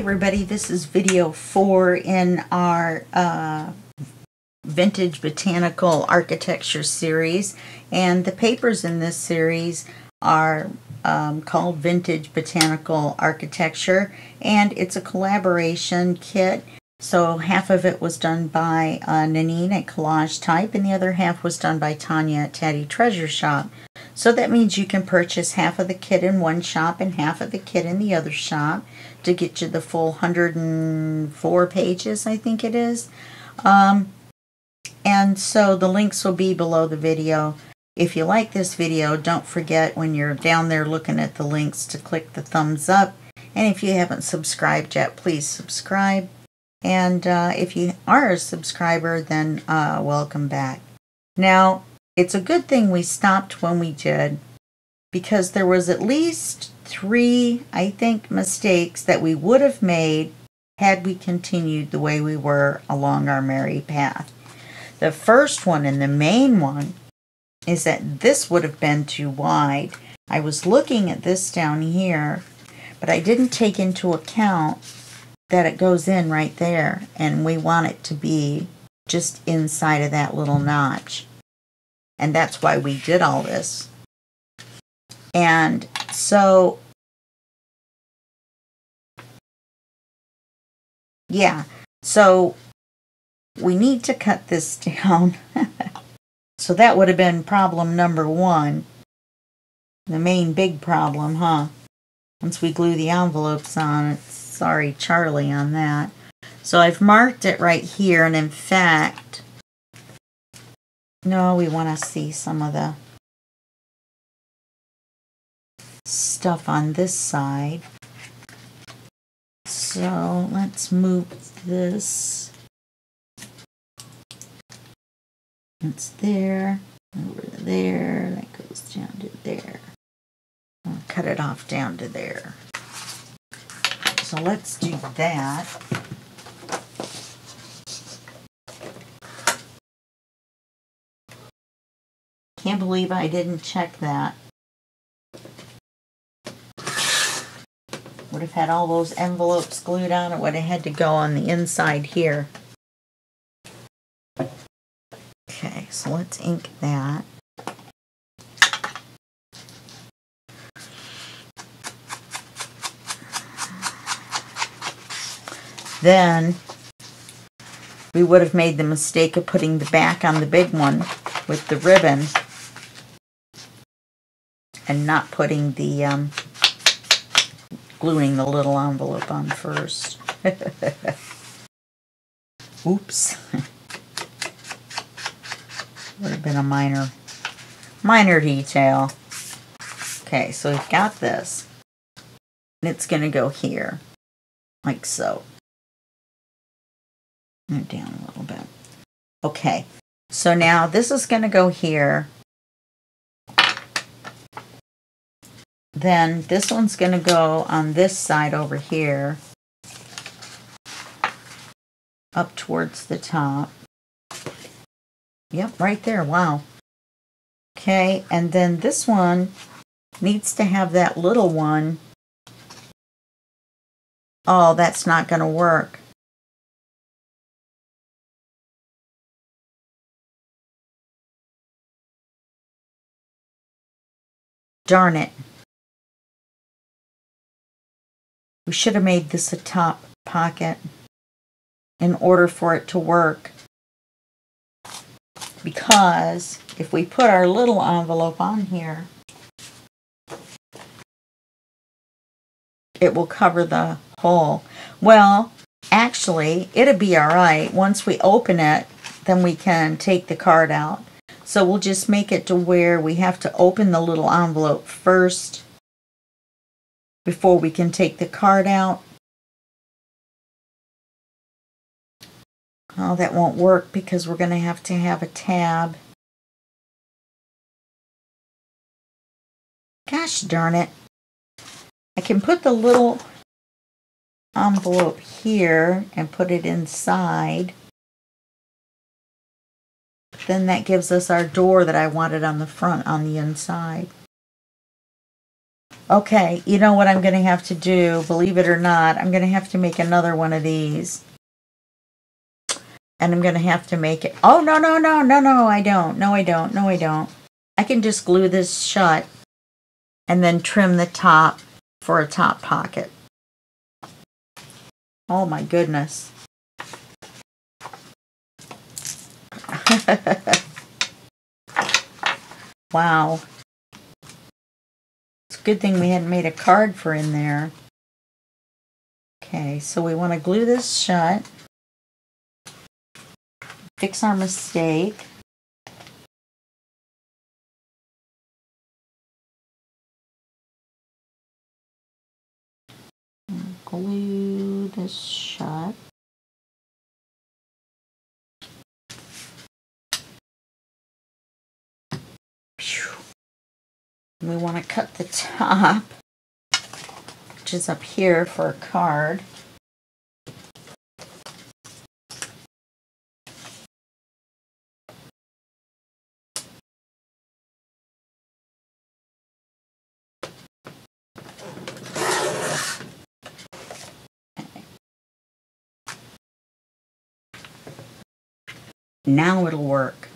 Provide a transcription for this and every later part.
everybody, this is video 4 in our Vintage Botanical Architecture series, and the papers in this series are called Vintage Botanical Architecture, and it's a collaboration kit. So half of it was done by Nanine at CollageType, and the other half was done by Tanya at Tatty Treasure Shop. So that means you can purchase half of the kit in one shop and half of the kit in the other shop to get you the full 104 pages, I think it is. And so the links will be below the video. If you like this video, don't forget when you're down there looking at the links to click the thumbs up. And if you haven't subscribed yet, please subscribe. And if you are a subscriber, then welcome back. Now, it's a good thing we stopped when we did, because there was at least 3, I think, mistakes that we would have made had we continued the way we were along our merry path. The first one, and the main one, is that this would have been too wide. I was looking at this down here, but I didn't take into account that it goes in right there, and we want it to be just inside of that little notch. And that's why we did all this. And so, yeah, so we need to cut this down. So that would have been problem number 1. The main big problem, huh? Once we glue the envelopes on it. Sorry, Charlie, on that. So I've marked it right here, and in fact, no, we want to see some of the stuff on this side. So let's move this. It's there, over to there, that goes down to there. I'll cut it off down to there. So let's do that. Can't believe I didn't check that. Would have had all those envelopes glued on. It would have had to go on the inside here. Okay, so let's ink that. Then we would have made the mistake of putting the back on the big one with the ribbon and not putting the gluing the little envelope on first. Oops. Would have been a minor detail. Okay, so we've got this. And it's going to go here, like so. Down a little bit. Okay, so now this is going to go here. Then this one's going to go on this side over here, up towards the top. Yep, right there. Wow. Okay, and then this one needs to have that little one. Oh, that's not going to work. Darn it. We should have made this a top pocket in order for it to work. Because if we put our little envelope on here, it will cover the hole. Well, actually, it'll be alright. Once we open it, then we can take the card out. So we'll just make it to where we have to open the little envelope first before we can take the card out. Oh, that won't work because we're going to have a tab. Gosh darn it. I can put the little envelope here and put it inside. Then that gives us our door that I wanted on the front, on the inside. Okay, you know what I'm going to have to do, believe it or not, I'm going to have to make another one of these. And I'm going to have to make it, oh, no, no, no, no, no, I don't. No, I don't. No, I don't. I can just glue this shut and then trim the top for a top pocket. Oh my goodness. Wow. It's a good thing we hadn't made a card for in there. Okay, so we want to glue this shut. Fix our mistake. Glue this shut. We want to cut the top, which is up here for a card. Now it'll work.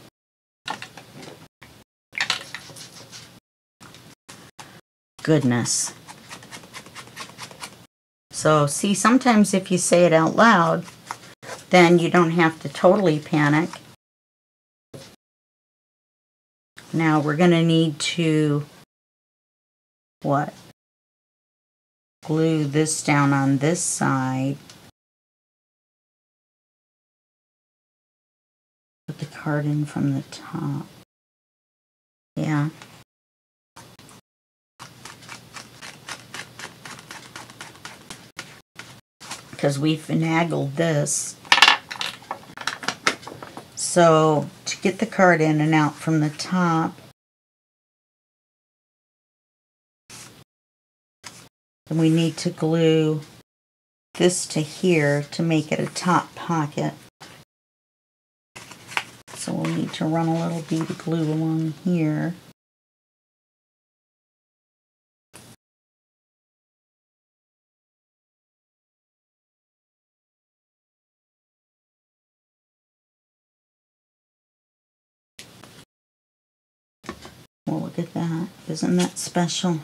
Goodness. So see, sometimes if you say it out loud, then you don't have to totally panic. Now we're going to need to, what? Glue this down on this side. Put the card in from the top. Yeah. Because we finagled this. So to get the card in and out from the top, then we need to glue this to here to make it a top pocket. So we'll need to run a little bead of glue along here. Well, look at that. Isn't that special?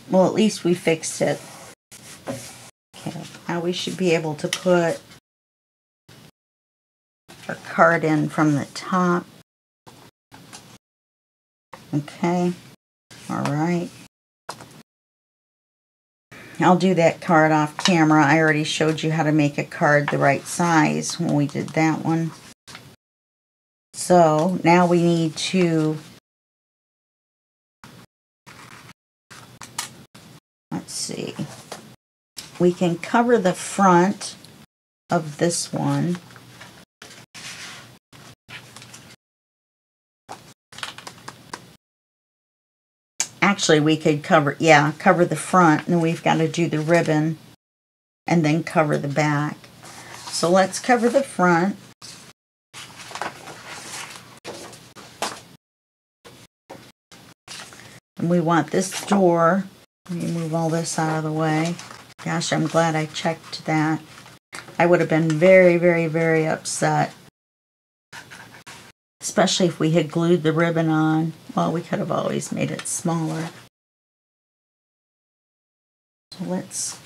Well, at least we fixed it. Okay, now we should be able to put our card in from the top. Okay, all right. I'll do that card off camera. I already showed you how to make a card the right size when we did that one. So now we need to, let's see, we can cover the front of this one. Actually, we could cover, yeah, cover the front, and then we've got to do the ribbon and then cover the back. So let's cover the front. And we want this door. Let me move all this out of the way. Gosh, I'm glad I checked that. I would have been very, very, very upset. Especially if we had glued the ribbon on. Well, we could have always made it smaller. So let's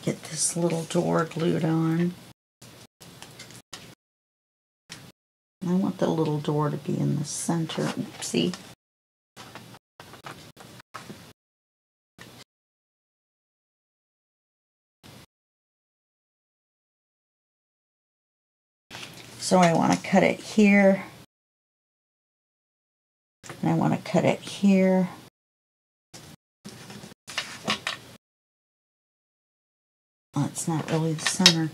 get this little door glued on. I want the little door to be in the center. Oopsie. So I want to cut it here. And I want to cut it here. Oh, it's not really the center.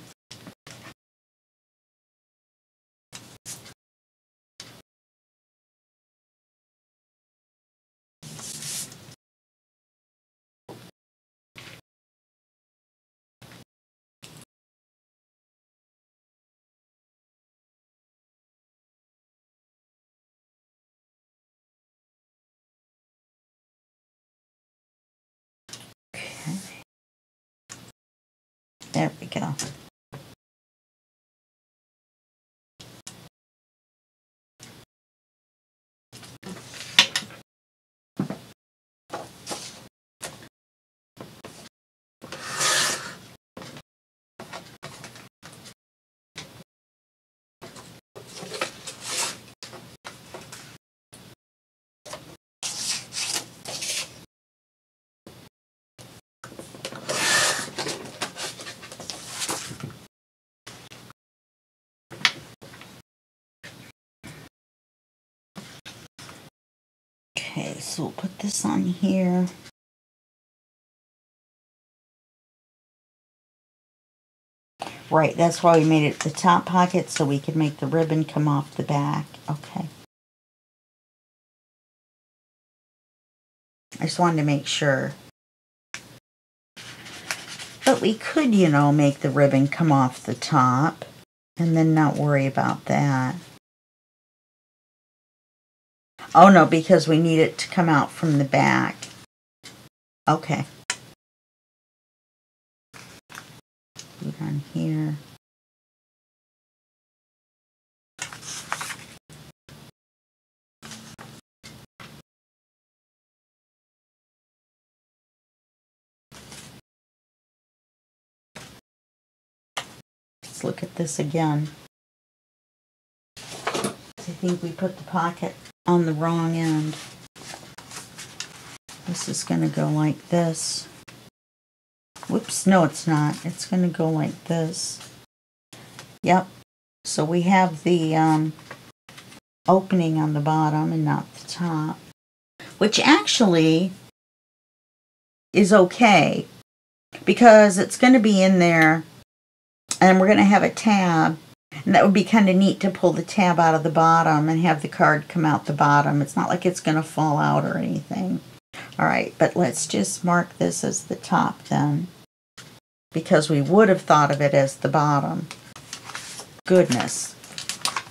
There we go. Okay, so we'll put this on here. Right, that's why we made it the top pocket, so we could make the ribbon come off the back. Okay. I just wanted to make sure. But we could, you know, make the ribbon come off the top and then not worry about that. Oh no, because we need it to come out from the back. Okay. Put it on here. Let's look at this again. I think we put the pocket on the wrong end. This is going to go like this. Whoops, no it's not. It's going to go like this. Yep. So we have the opening on the bottom and not the top. Which actually is okay. Because it's going to be in there. And we're going to have a tab. And that would be kind of neat to pull the tab out of the bottom and have the card come out the bottom. It's not like it's going to fall out or anything. Alright, but let's just mark this as the top then. Because we would have thought of it as the bottom. Goodness.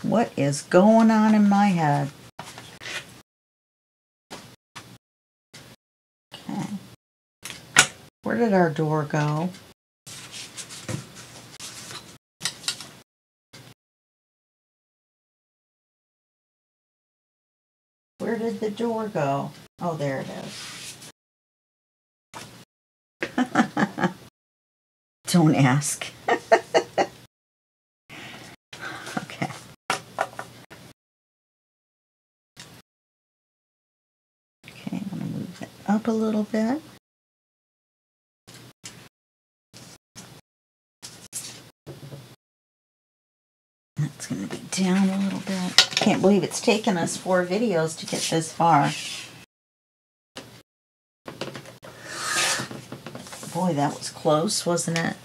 What is going on in my head? Okay. Where did our door go? Where did the door go? Oh, there it is. Don't ask. Okay. Okay, I'm going to move it up a little bit. That's going to be down a little bit. Can't believe it's taken us 4 videos to get this far. Boy, that was close, wasn't it?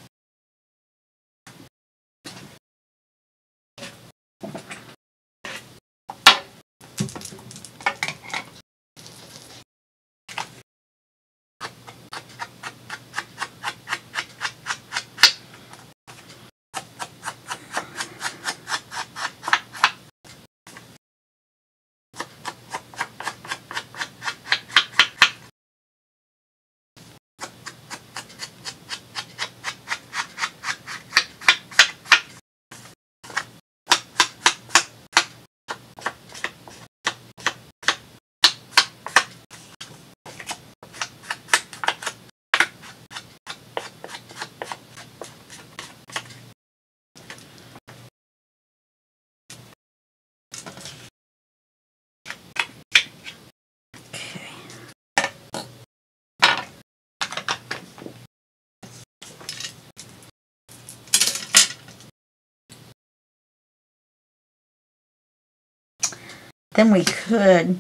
Then we could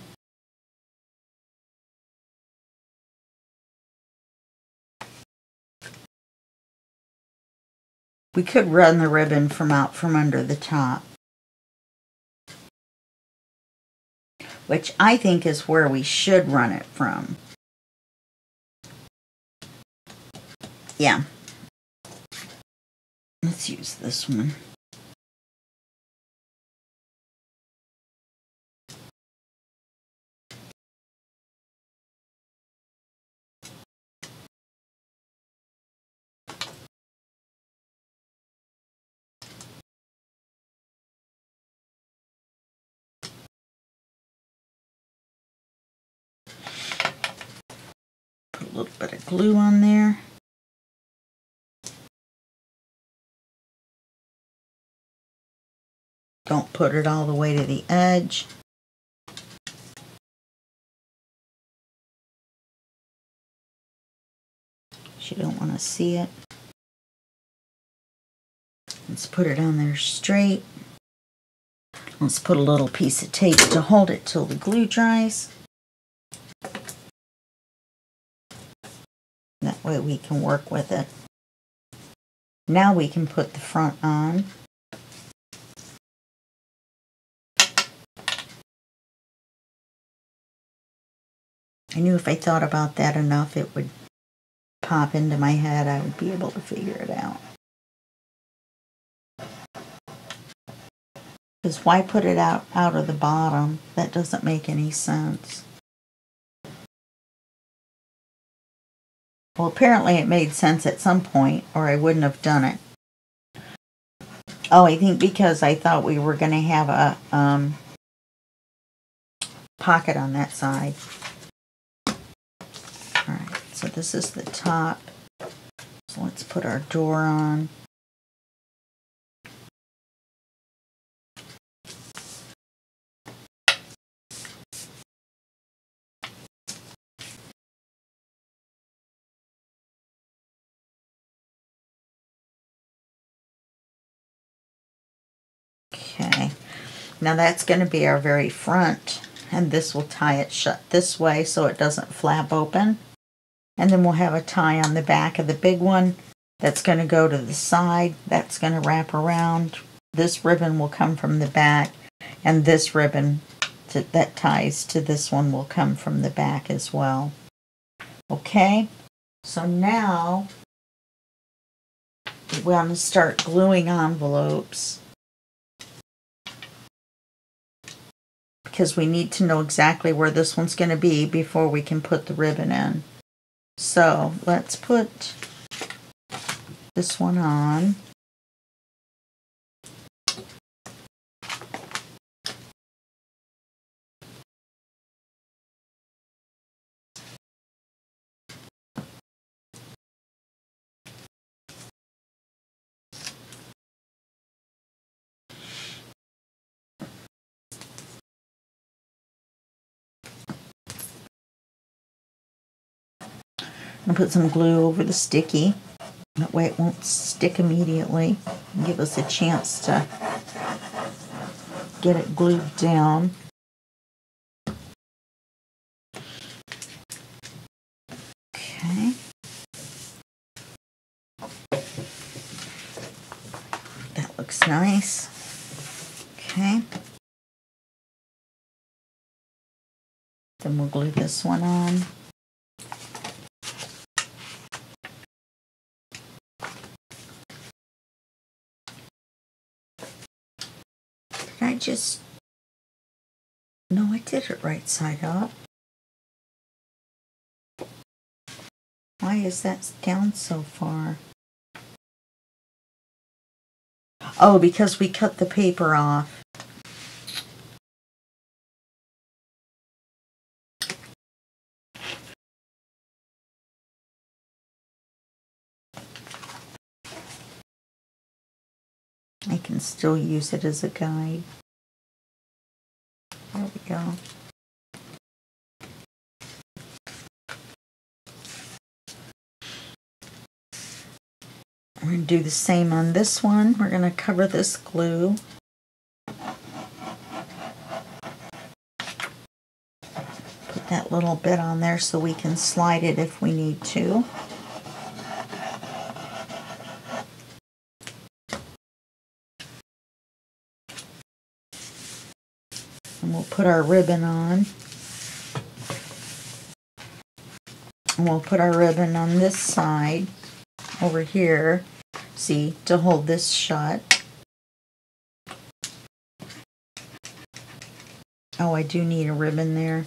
run the ribbon from out from under the top, which I think is where we should run it from. Yeah. Let's use this one. a little bit of glue on there. Don't put it all the way to the edge. You don't want to see it. Let's put it on there straight. Let's put a little piece of tape to hold it till the glue dries. That way we can work with it. Now we can put the front on. I knew if I thought about that enough, it would pop into my head. I would be able to figure it out. Because why put it out of the bottom? That doesn't make any sense. Well, apparently it made sense at some point, or I wouldn't have done it. Oh, I think because I thought we were going to have a pocket on that side. Alright, so this is the top. So let's put our door on. Okay, now that's going to be our very front, and this will tie it shut this way so it doesn't flap open. And then we'll have a tie on the back of the big one that's going to go to the side. That's going to wrap around. This ribbon will come from the back, and this ribbon that ties to this one will come from the back as well. Okay, so now we want to start gluing envelopes, because we need to know exactly where this one's going to be before we can put the ribbon in. So let's put this one on. And put some glue over the sticky. That way it won't stick immediately. And give us a chance to get it glued down. Okay. That looks nice. Okay. Then we'll glue this one on. No, I did it right side up. Why is that down so far? Oh, because we cut the paper off. I can still use it as a guide. There we go. We're going to do the same on this one. We're going to cover this glue. Put that little bit on there so we can slide it if we need to. And we'll put our ribbon on. And we'll put our ribbon on this side over here, see, to hold this shut. Oh, I do need a ribbon there.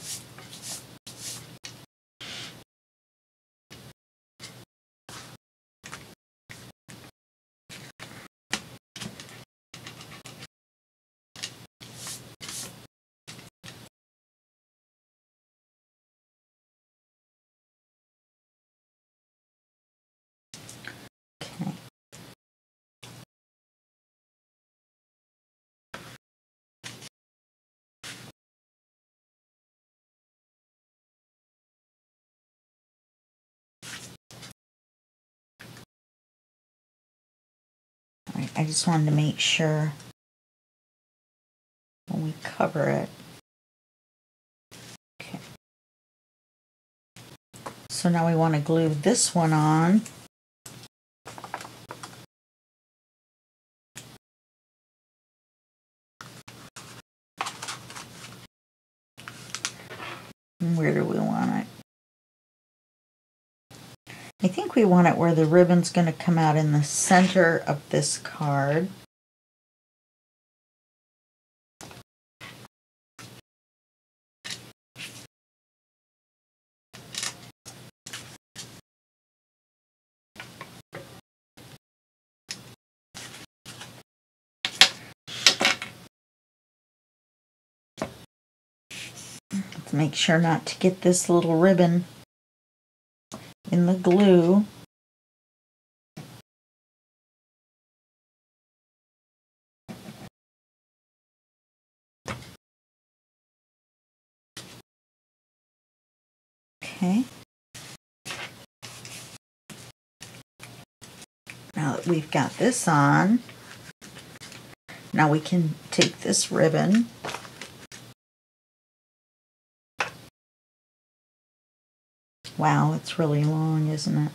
I just wanted to make sure when we cover it. Okay. So now we want to glue this one on. And where do we want it? I think we want it where the ribbon's going to come out in the center of this card. Let's make sure not to get this little ribbon in the glue. Okay. Now that we've got this on, now we can take this ribbon Wow, it's really long, isn't it?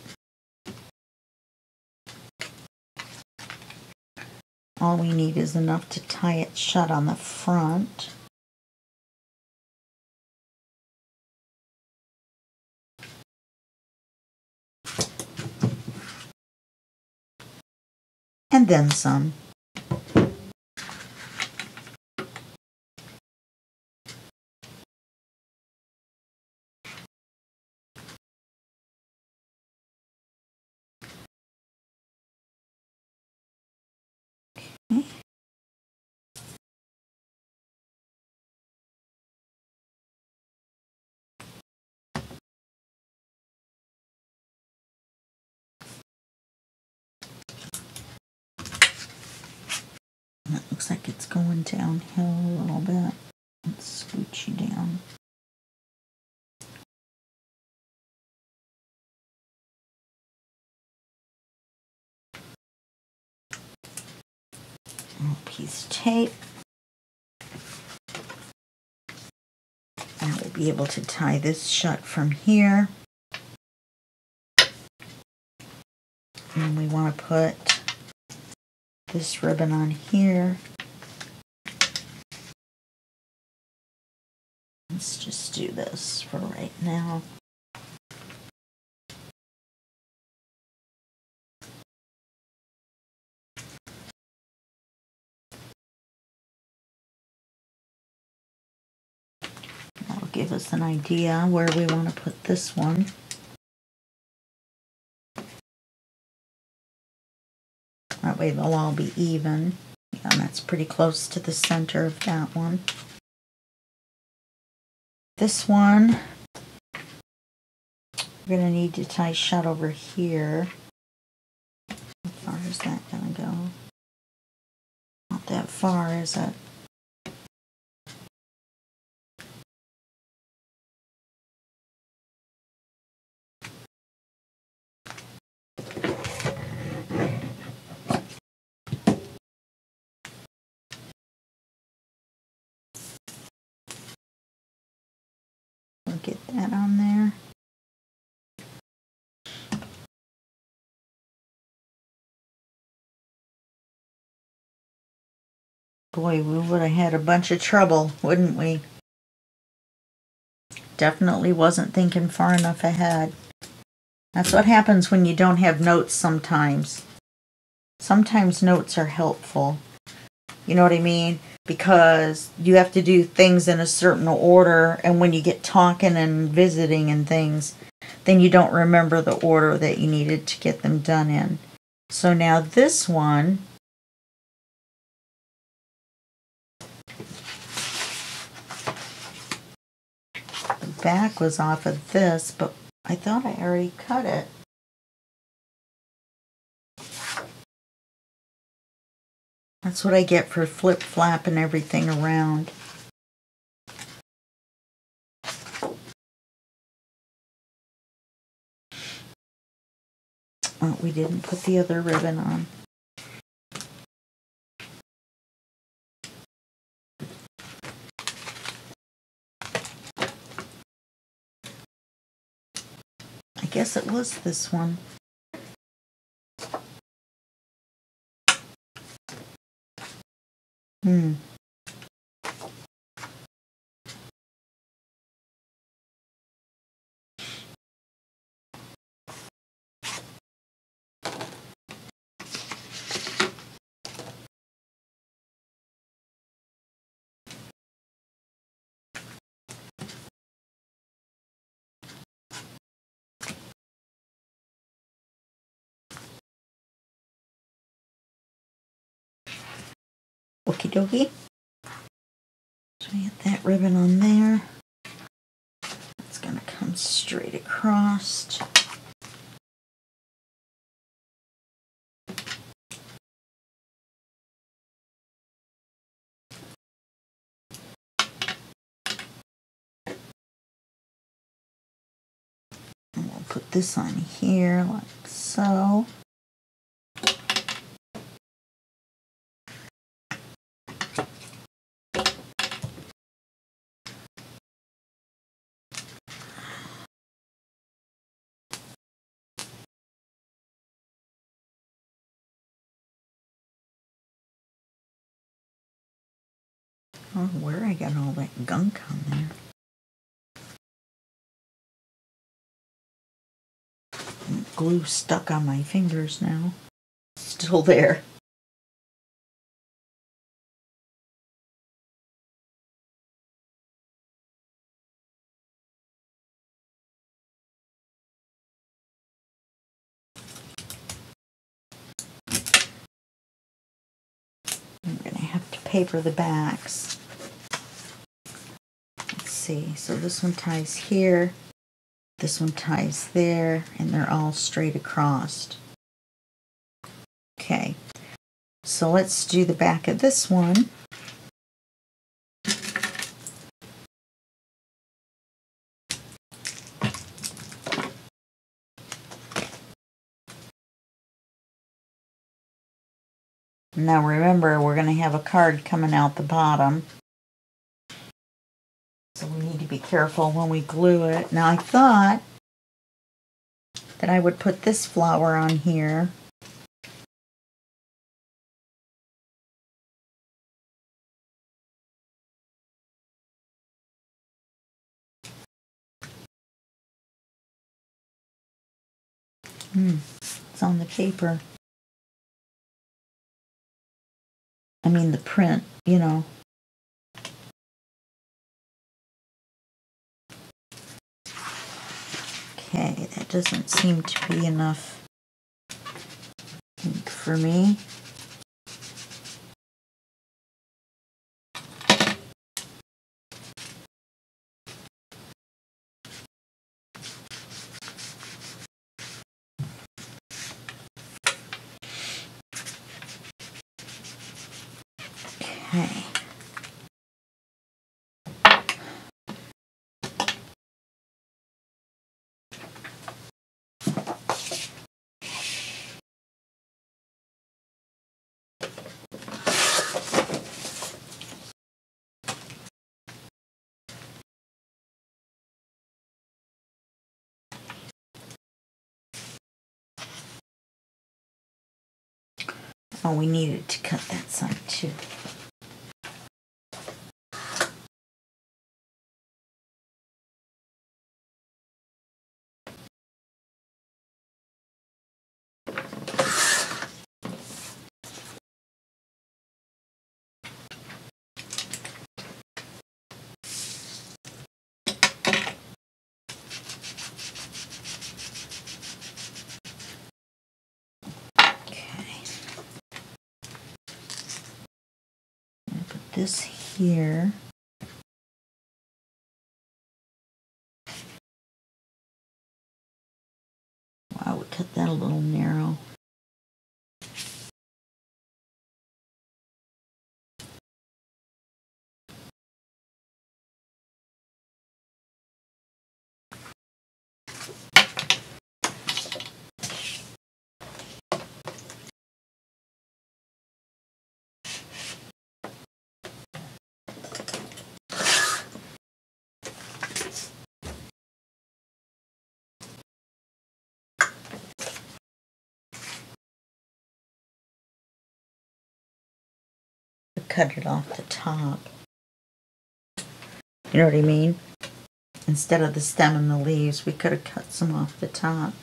All we need is enough to tie it shut on the front. And then some. Okay. That looks like it's going downhill a little bit. Let's scooch you down. A piece of tape. And we'll be able to tie this shut from here. And we want to put this ribbon on here. Let's just do this for right now. That'll give us an idea where we want to put this one. That way they'll all be even. Yeah, and that's pretty close to the center of that one. This one, we're going to need to tie shut over here. How far is that going to go? Not that far, is it? We'll get that on there. Boy, we would have had a bunch of trouble, wouldn't we? Definitely wasn't thinking far enough ahead. That's what happens when you don't have notes sometimes. Sometimes notes are helpful. You know what I mean? Because you have to do things in a certain order, and when you get talking and visiting and things, then you don't remember the order that you needed to get them done in. So now this one, the back was off of this, but I thought I already cut it. That's what I get for flip-flapping everything around. Oh, we didn't put the other ribbon on. guess it was this one. Okie dokie. So we get that ribbon on there. It's going to come straight across. And we'll put this on here like so. I don't know where I got all that gunk on there. Glue stuck on my fingers now. Still there. I'm going to have to paper the backs. Let's see. So this one ties here. This one ties there, and they're all straight across. Okay, so let's do the back of this one. Now remember, we're going to have a card coming out the bottom. So we need to be careful when we glue it. Now I thought that I would put this flower on here. It's on the paper. I mean the print, you know. Okay, that doesn't seem to be enough ink for me. Okay. Oh, we needed to cut that side too. This here. Wow, we cut that a little narrow. cut it off the top. You know what I mean? Instead of the stem and the leaves, we could have cut some off the top.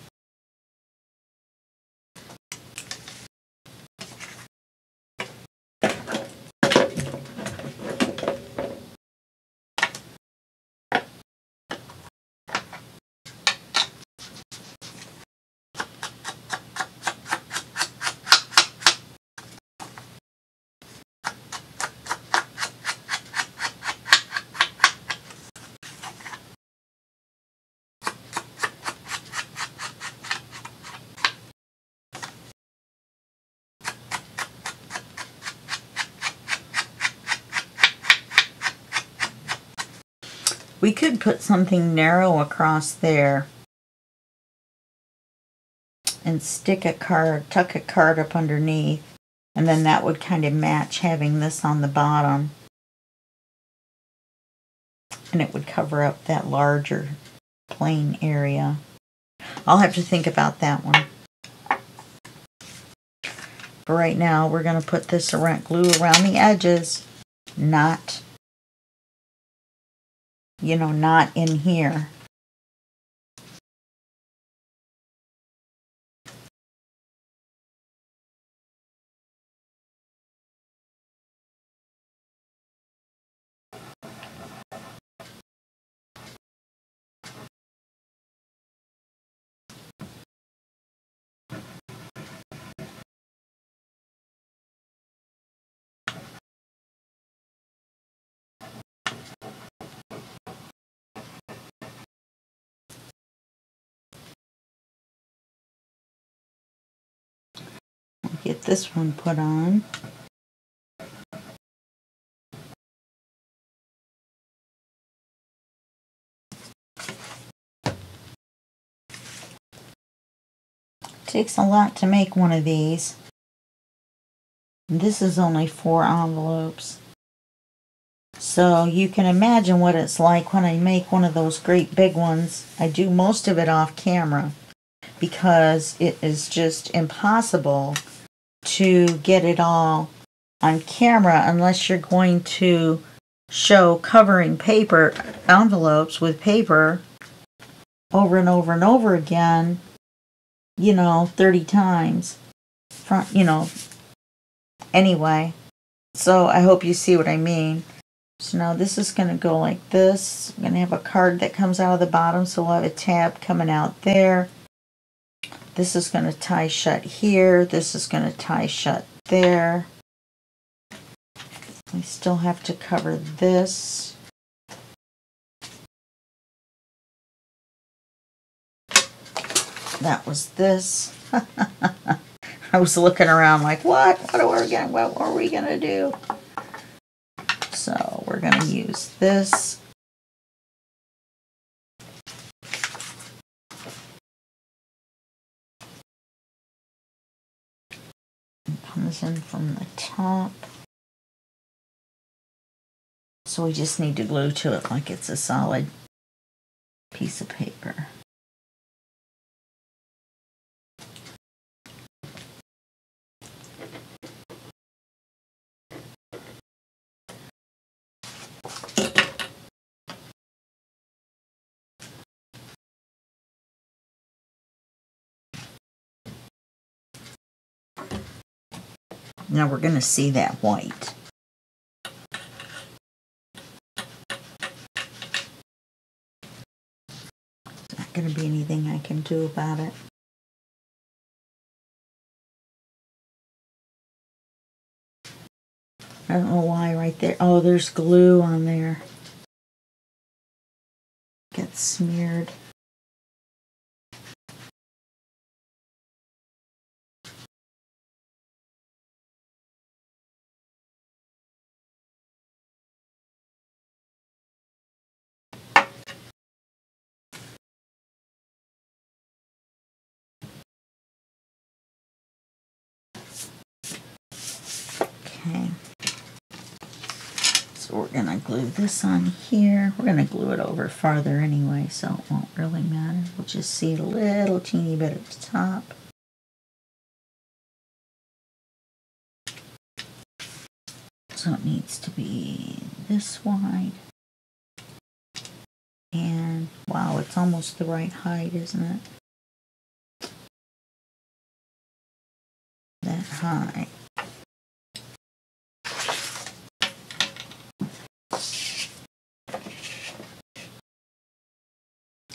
We could put something narrow across there and stick a card, tuck a card up underneath, and then that would kind of match having this on the bottom. And it would cover up that larger plain area. I'll have to think about that one. For right now, we're going to put this glue around the edges, not, you know, not in here. Get this one put on. Takes a lot to make one of these. This is only 4 envelopes. So you can imagine what it's like when I make one of those great big ones. I do most of it off camera because it is just impossible to get it all on camera unless you're going to show covering paper envelopes with paper over and over and over again, you know, 30 times. You know, anyway, so I hope you see what I mean. So now this is going to go like this. I'm going to have a card that comes out of the bottom, so we'll have a tab coming out there. This is going to tie shut here. This is going to tie shut there. I still have to cover this. That was this. I was looking around like, what? What are we gonna do? So we're gonna use this. It comes in from the top. So we just need to glue to it like it's a solid piece of paper. Now we're going to see that white. There's not going to be anything I can do about it. I don't know why right there. Oh, there's glue on there. Gets smeared. Okay. So we're going to glue this on here. We're going to glue it over farther anyway, so it won't really matter. We'll just see a little teeny bit at the top. So it needs to be this wide. And wow, it's almost the right height, isn't it? That high.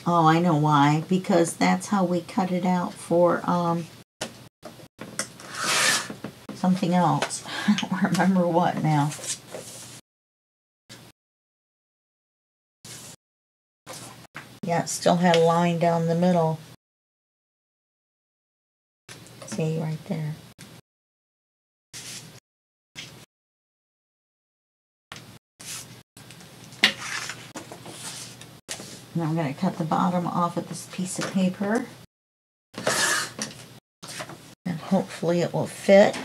Oh, I know why. Because that's how we cut it out for something else. I don't remember what now. Yeah, it still had a line down the middle. See, right there. Now I'm going to cut the bottom off of this piece of paper. And hopefully it will fit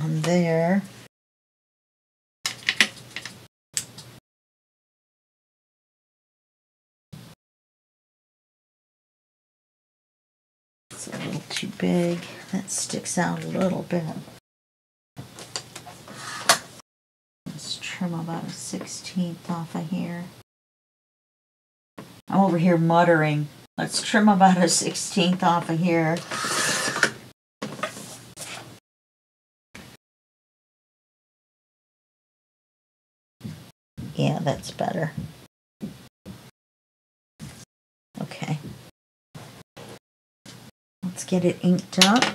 on there. It's a little too big. That sticks out a little bit. Let's trim about a 1/16 off of here. I'm over here muttering. Let's trim about a 1/16 off of here. Yeah, that's better. Okay. Let's get it inked up.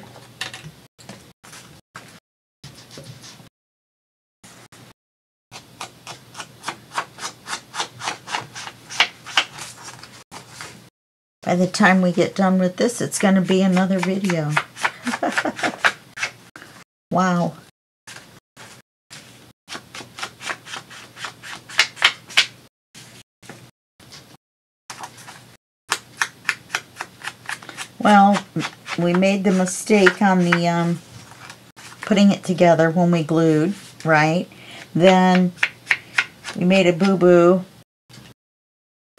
By the time we get done with this, it's going to be another video. Wow. Well, we made the mistake on the putting it together when we glued, right? Then we made a boo-boo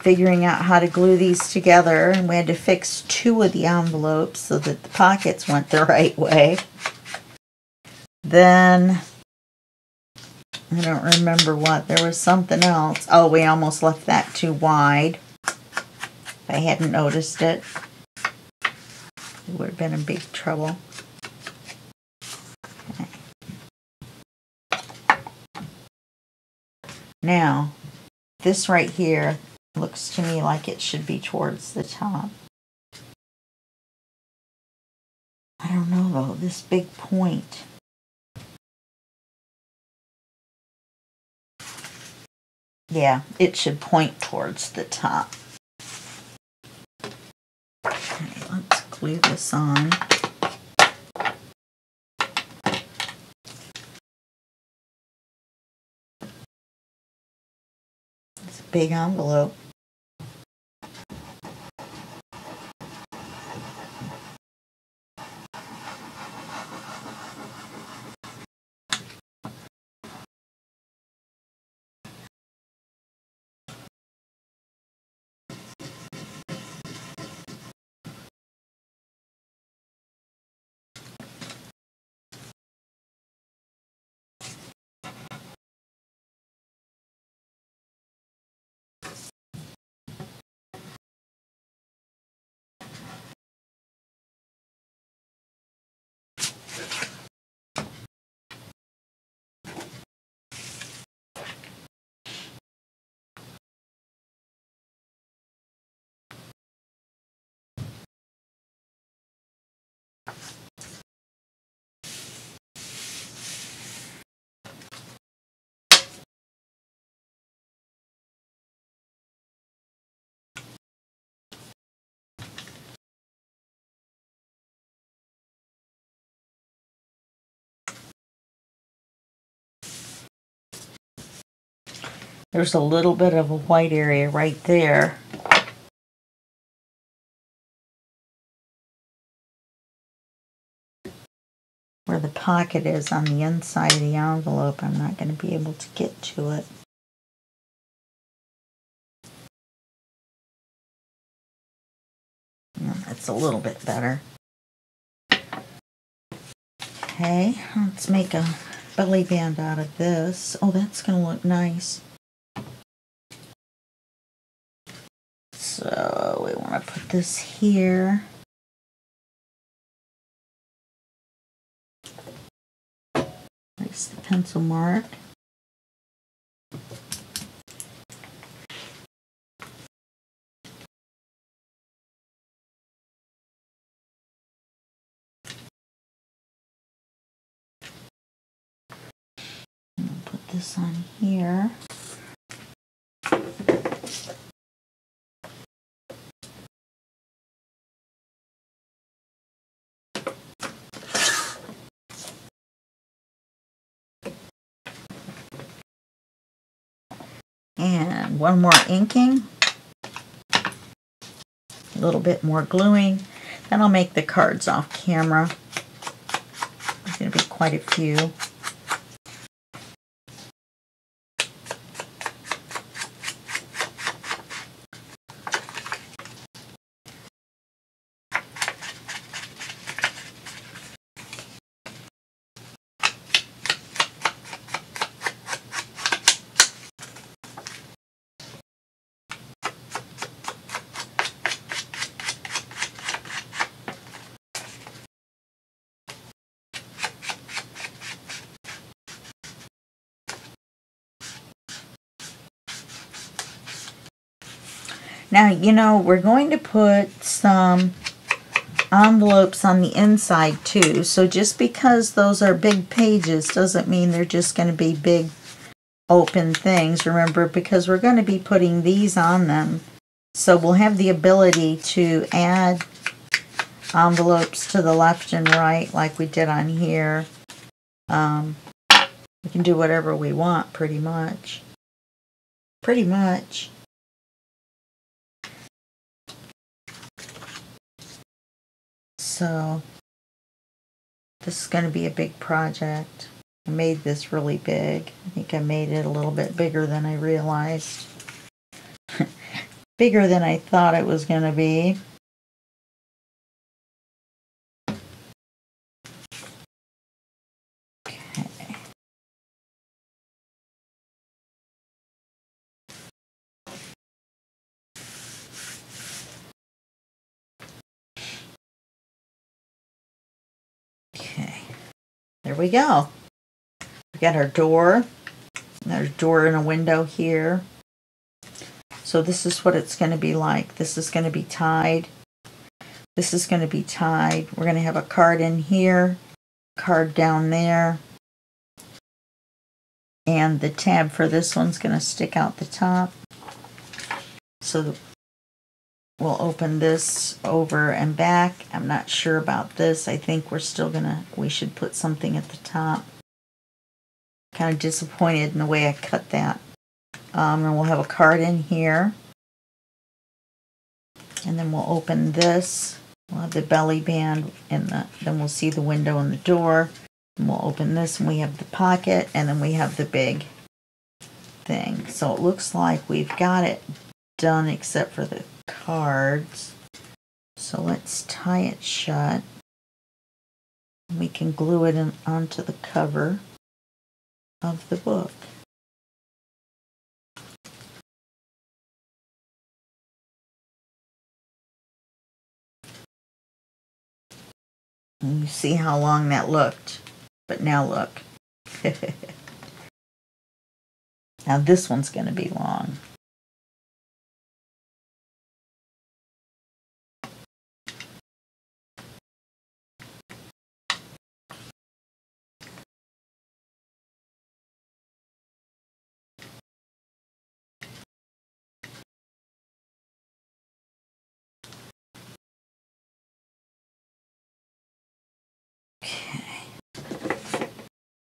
figuring out how to glue these together, and we had to fix 2 of the envelopes so that the pockets went the right way. Then I don't remember what. There was something else. Oh, we almost left that too wide. If I hadn't noticed it, we would have been in big trouble. Okay. Now, this right here looks to me like it should be towards the top. I don't know though, this big point. Yeah, it should point towards the top. Okay, let's glue this on. It's a big envelope. There's a little bit of a white area right there. Where the pocket is on the inside of the envelope. I'm not going to be able to get to it. That's a little bit better. Okay, let's make a belly band out of this. Oh, that's going to look nice. So we want to put this here. Place the pencil mark. Put this on here. And one more inking, a little bit more gluing, then I'll make the cards off camera. There's going to be quite a few. Now, you know, we're going to put some envelopes on the inside too. So just because those are big pages doesn't mean they're just going to be big open things. Remember, because we're going to be putting these on them. So we'll have the ability to add envelopes to the left and right like we did on here. We can do whatever we want pretty much. Pretty much. So this is going to be a big project. I made this really big. I think I made it a little bit bigger than I realized. Bigger than I thought it was going to be. Okay. Okay. There we go. We got our door. There's a door and a window here. So this is what it's going to be like. This is going to be tied. This is going to be tied. We're going to have a card in here, card down there, and the tab for this one's going to stick out the top. So we'll open this over and back. I'm not sure about this. I think we should put something at the top. Kind of disappointed in the way I cut that. And we'll have a card in here. And then we'll open this. We'll have the belly band, and then we'll see the window and the door. And we'll open this, and we have the pocket, and then we have the big thing. So it looks like we've got it done except for the cards. So let's tie it shut. We can glue it onto the cover of the book. And you see how long that looked, but now look. Now this one's going to be long.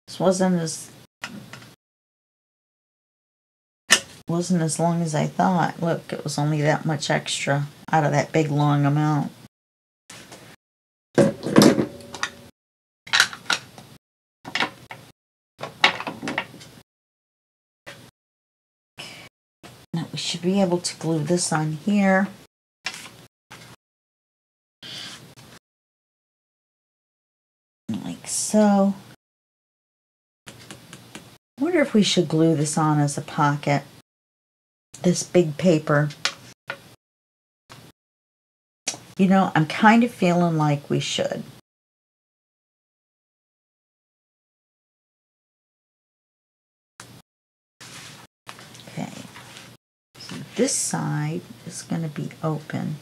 This wasn't as long as I thought. Look, it was only that much extra out of that big long amount. Now we should be able to glue this on here. Like so. I wonder if we should glue this on as a pocket. This big paper. You know, I'm kind of feeling like we should. Okay. So this side is going to be open.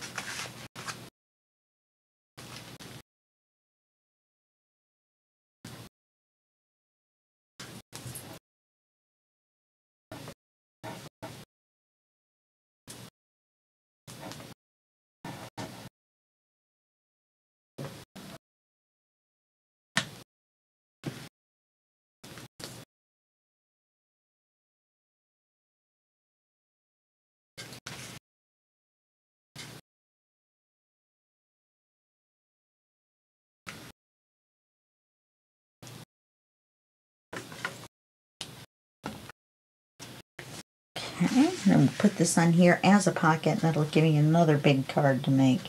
Okay, and then we'll put this on here as a pocket, and that'll give me another big card to make.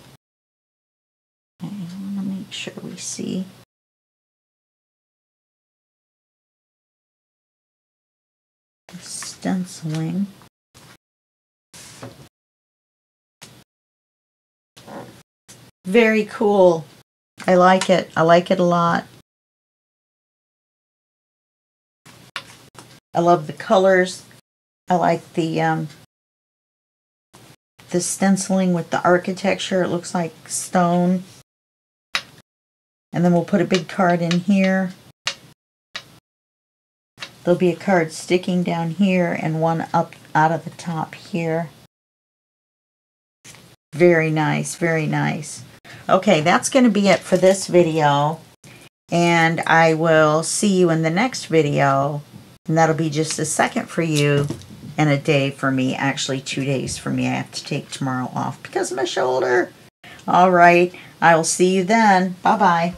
Okay, I want to make sure we see. The stenciling. Very cool. I like it. I like it a lot. I love the colors. I like the stenciling with the architecture. It looks like stone. And then we'll put a big card in here. There'll be a card sticking down here and one up out of the top here. Very nice, very nice. Okay, that's going to be it for this video. And I will see you in the next video. And that'll be just a second for you and a day for me. Actually, 2 days for me. I have to take tomorrow off because of my shoulder. All right, I will see you then. Bye-bye.